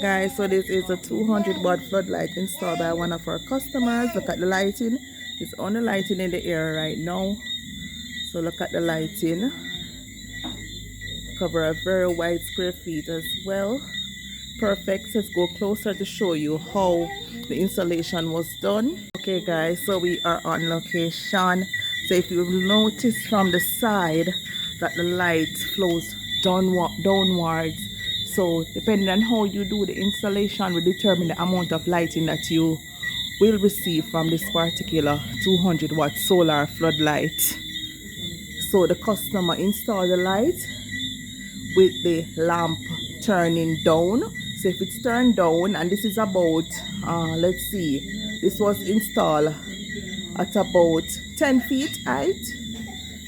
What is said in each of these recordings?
Guys, so this is a 200-watt floodlight installed by one of our customers. Look at the lighting. It's only lighting in the air right now. So look at the lighting. Cover a very wide square feet as well. Perfect. Let's go closer to show you how the installation was done. Okay guys, so we are on location. So if you notice from the side that the light flows downwards. So depending on how you do the installation will determine the amount of lighting that you will receive from this particular 200-watt solar floodlight. So the customer installed the light with the lamp turning down. So if it's turned down, and this is about let's see, this was installed at about 10 feet height.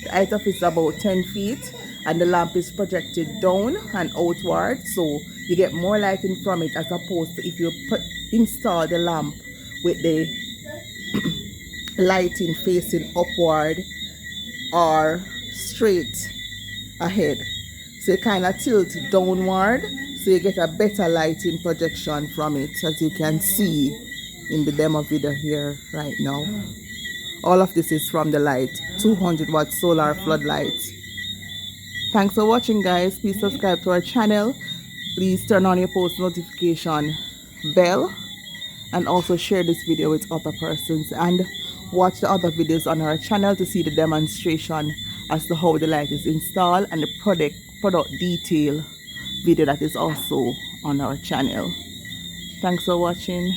The height of it is about 10 feet, and the lamp is projected down and outward, so you get more lighting from it as opposed to if you install the lamp with the lighting facing upward or straight ahead. So you kind of tilt downward, so you get a better lighting projection from it, as you can see in the demo video here right now. All of this is from the light, 200-watt solar floodlight. Thanks for watching guys. Please subscribe to our channel. Please turn on your post notification bell, and also share this video with other persons, and watch the other videos on our channel to see the demonstration as to how the light is installed, and the product detail video that is also on our channel. Thanks for watching.